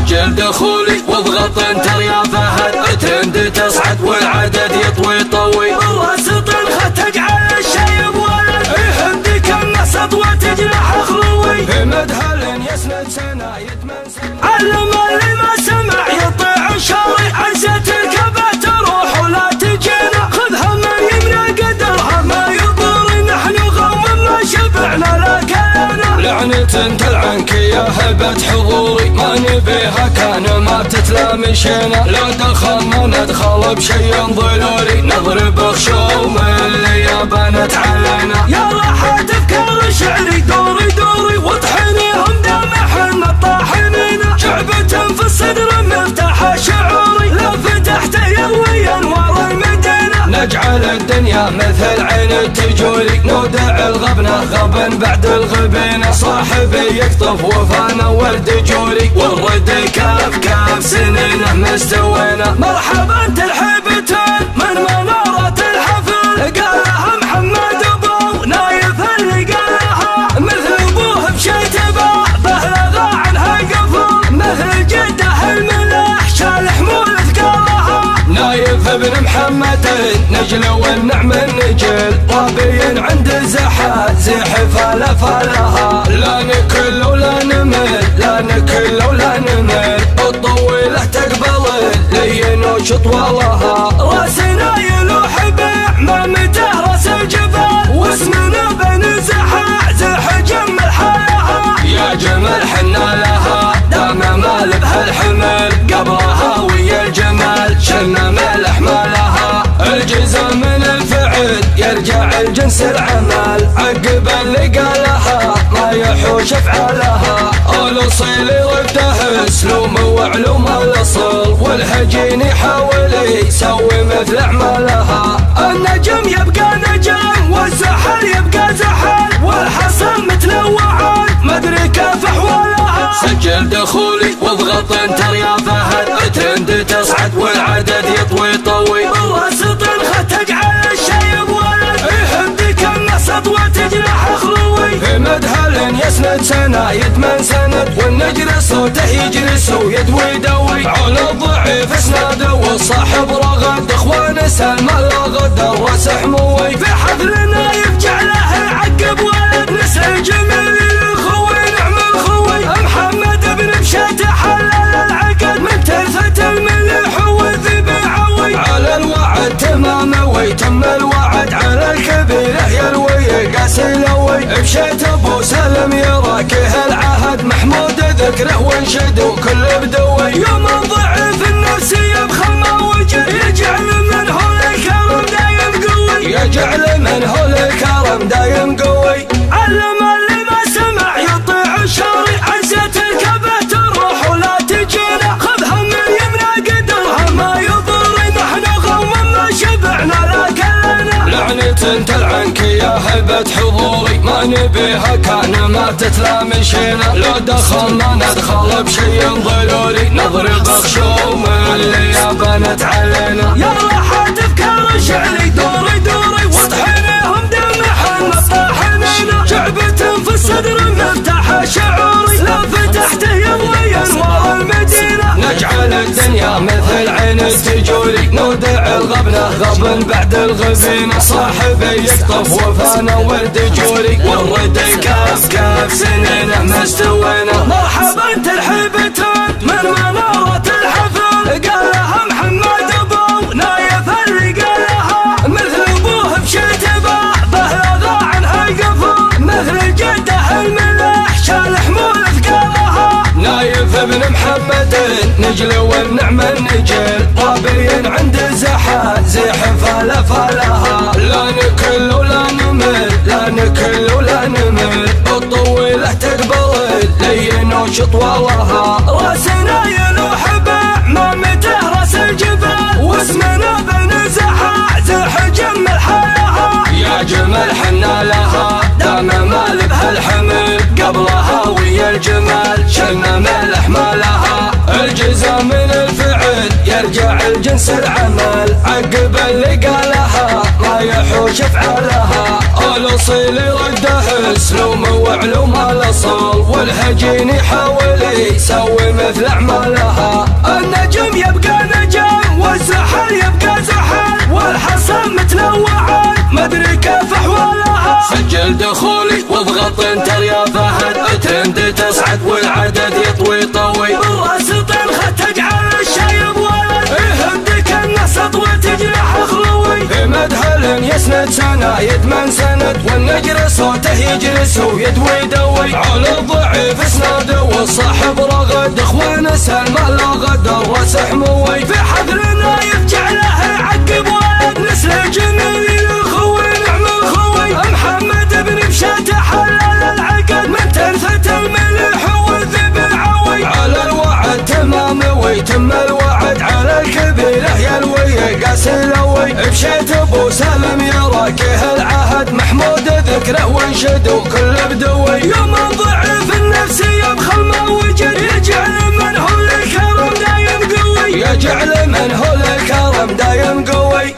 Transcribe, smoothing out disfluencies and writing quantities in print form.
سجل دخولي واضغط انتر يا فهد، ترند تصعد والعدد يطوي يطوي، بالراس طنخة تجعل الشيب ولد، يهدك النصب وتجنح خلوي، مدهل يسند سنة يتمن سنة. علم اللي ما سمع يطيع شاري، عزة الكبات تروح ولا تجينا، خذها من يمنى قدرها ما يضر، نحن غوم ما شبعنا لا كلنا. لعنة تلعنك يا هبة حضوري، ما نبيها كان ما تتلامشنا، لو دخلنا ندخل بشي ضروري، نضرب خشوم اللي يابانت علينا. يا راحة افكار شعري دوري دوري، وطحنيهم دامحن الطاحنين، شعبة في الصدر مفتاح شعوري، لو فتحته يروي انوار المدينة. نجعل الدنيا مثل عين تجوري، نودع الغبنة غبن بعد الغبينة، صاحبي يقطف وفانا ولد جوري، والرد كاف كاف سنينه مستوينا. مرحبا ترحيبتين من منارة الحفل، قالها محمد ابو نايف اللي قالها، مثل ابوه بشي تباع به لغى عنها قفل، مثل جده الملح شال حمول ثقالها. نايف ابن محمد نجل والنعم النجل، طابي عند زحات زيح فالا فالها، لا نكل ولا نمل لا نكل ولا نمل، الطويلة تقبل لين وشط والها، راسنا يلوح بعمامته راس الجبال، واسمنا بن زحاع زح جمل حالها. يا جمل حنا لها دام مال بهالحمل، قبلها ويا الجمال شلنا ملح مالها، الجزاء من الفعل يرجع الجنس العمل، عقب اللي قالها ما يحوش افعالها، الاصيل رده سلوم وعلوم الاصل، والهجين يحاول يسوي مثل اعمالها. النجم يبقى نجم والزحل يبقى زحل، والحصن متلوعان مدري كيف احوالها. سجل دخولي واضغط انتر يا فهد، ترند تصعد والعدد يطوي يطوي، بالراس طنخة تجعل الشيب ولد، يهدك النصب وتجنح خلوي، مدهل يسند سنة يتمن سند، والنجر صوته يجلس ويدوي دوي، على الضعيف اسناده والصاحب رغد، اخوان سلمى لغد الراس حموي، في حفلنا يفجع له يعقب ولد، نسل جميل الخوي نعم الخوي، محمد بن بشات حلل العقد، من تلفة الملح وذي بعوي، على الوعد تمام ويتم الوعد، على الكبيره يلوي قاسي لوي، بشيت ابو سلم يراكه العهد، محمود ذكره وانشد وكل بدوي، يوم ضعيف النفسية بخمه وجه، يجعل من هو الكرم دايم قوي، يجعل من هو الكرم دايم قوي. علم اللي ما سمع يطيع شاري، عزة الكبه تروح ولا تجينا، خذها من يمنى قدرها ما يضر، نحن غوم ما شبعنا لا كلنا. لعنة تلعنك يا هبة حضوري، ما نبيها كان ما تتلامشنا، لو دخلنا ندخل بشي ضروري، نضرب خشوم اللي يابانت علينا. يا راحة افكار شعري دوري دوري، وطحنيهم دامحن الطاحنين، شعبة في الصدر مفتاح شعوري، لو فتحته يضوي انوار المدينة. نجعل الدنيا مثل عين تجوري، نودع الغبنة غبن بعد الغبينة، صاحبي يقطف وفانا ولد جوري، والرد كاف كاف سنينه مستوينا. مرحبا ترحيبتين من منارة الحفل، قالها محمد ابو نايف اللي قالها، مثل ابوه بشي تباع به لغى عنها قفل، مثل جده الملح شال حمول ثقالها. نايف ابن محمد نجل والنعم النجل، طابي عند زحات زيح فالا فالها، لا نكل ولا نمل لا نكل ولا نمل، الطويلة تقبل لين وشط والها، راسنا يلوح بعمامته راس الجبال، واسمنا بن زحاع زح جمل حالها. يا جمل حنا لها دام مال بهالحمل، قبلها ويا الجمال شلنا ملح مالها، الجزاء من الفعل يرجع الجنس العمل، عقب اللي قالها ما يحوش افعالها، الاصيل رده سلوم وعلوم الاصل، والهجين يحاول يسوي مثل أعمالها. النجم يبقى نجم والزحل يبقى زحل والحصى متنوعة مدري كيف أحوالها. سجل دخولي واضغط انتر يا فهد، ترند تصعد والعدد يطوي طوي. بالراس طنخة تجعل الشايب ولد، يهدك النسط وتجرح خلوي. مدهل يسند سنة يدمن سند، والنجر صوته يجلس ويدوي دوي. على الضعيف اسناد والصاحب رغد، اخوان سلمى لا غدر وسحموي. في حذرنا يفجع له يعقب ولد، نسل جميل الخوي نعم الخوي. محمد بن بشاته حلل العقد من ترثة الملح والذب العوي. على الوعد تمام ويتم الوعد، على الكبيره يلوي قاس لوي. بشيت ابو سالم يراكه العهد، محمود ذكره وانشد وكل بدوي. يوم ضعيف النفس يبخل ما وجد، يجعل من هو الكرم دايم قوي. يجعل من هو الكرم دايم قوي.